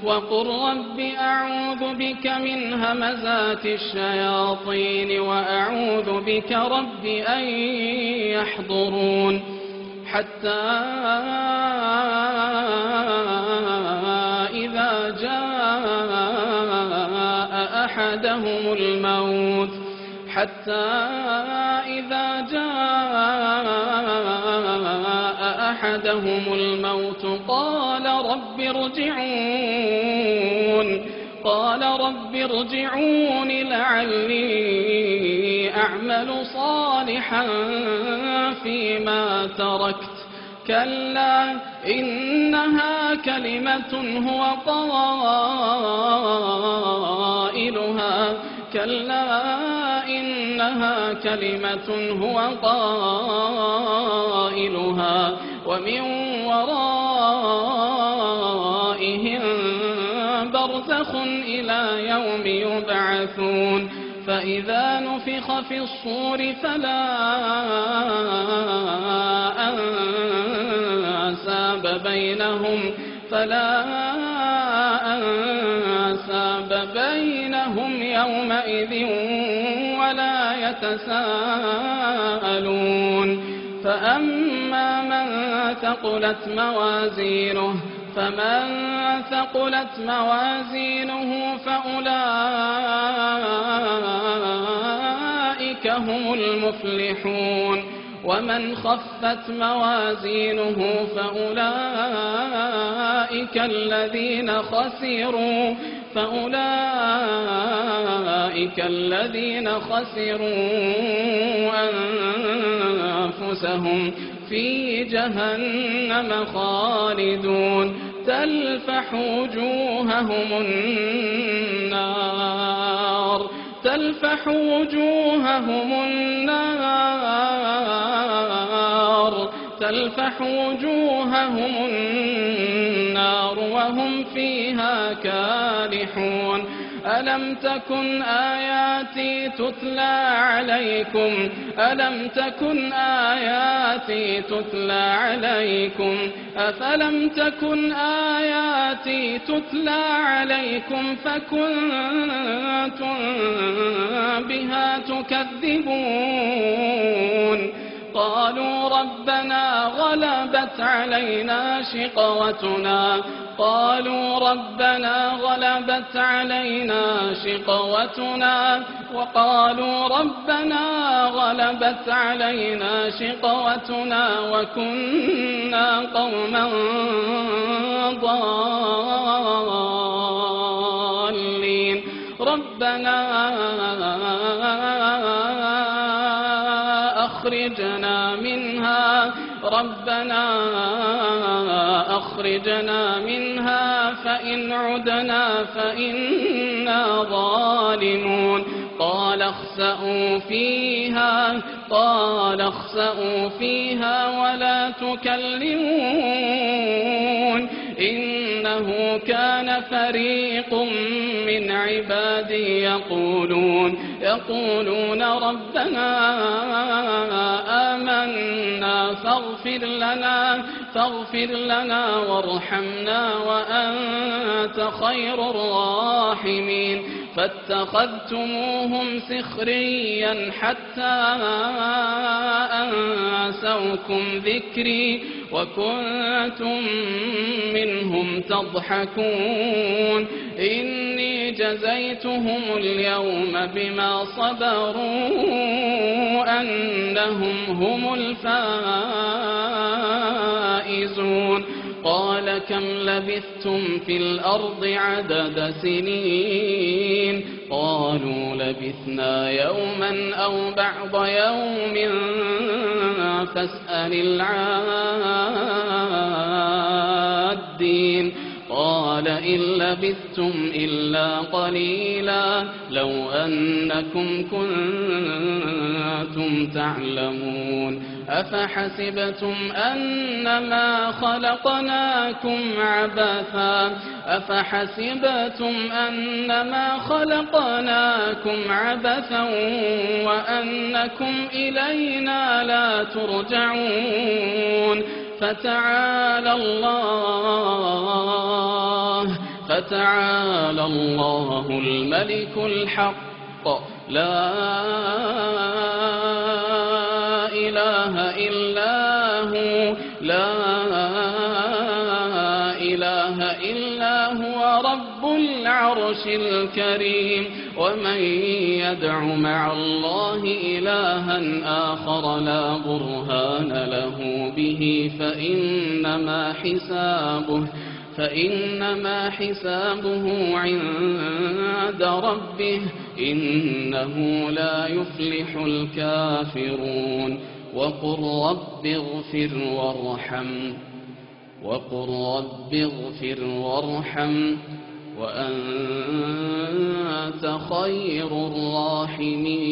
وقل رب أعوذ بك من همزات الشياطين وأعوذ بك رب أن يحضرون حتى إذا جاء أحدهم الموت قال رب ارجعون لعلي أعمل صالحا فيما تركت كلا إنها كلمة هو قائلها ومن ورائهم برزخ إلى يوم يبعثون فإذا نفخ في الصور فلا أنساب بينهم يومئذ ولا يتساءلون فأما من ثقلت موازينه فأولئك هم المفلحون ومن خفت موازينه فأولئك الذين خسروا أنفسهم في جهنم خالدون تلفح وجوههم النار وهم فيها كالحون ألم تكن آياتي تتلى عليكم أفلم تكن آياتي تتلى عليكم فكنتم بها تكذبون قالوا ربنا غلبت علينا شقوتنا وكنا قوما ضالين ربنا أخرجنا منها فإن عدنا فإنا ظالمون قال اخسئوا فيها ولا تكلمون إنه كان فريق من عبادي يقولون ربنا آمنا فاغفر لنا وارحمنا وأنت خير الراحمين فاتخذتموهم سخريا حتى أنسوكم ذكري وكنتم منهم تضحكون إني جزيتهم اليوم بما صبروا أنهم هم الفائزون قال كم لبثتم في الأرض عدد سنين قالوا لبثنا يوما أو بعض يوم فاسأل العادين قال إن لبثتم إلا قليلا لو أنكم كنتم تعلمون أفحسبتم أنما خلقناكم عبثا وأنكم إلينا لا فترجعون فتعالى فتعالى الله الملك الحق لا إله إلا هو رب العرش الكريم. ومن يدع مع الله إلها آخر لا برهان له به فإنما حسابه عند ربه إنه لا يفلح الكافرون. وقل رب اغفر وارحم وأنت خير الراحمين.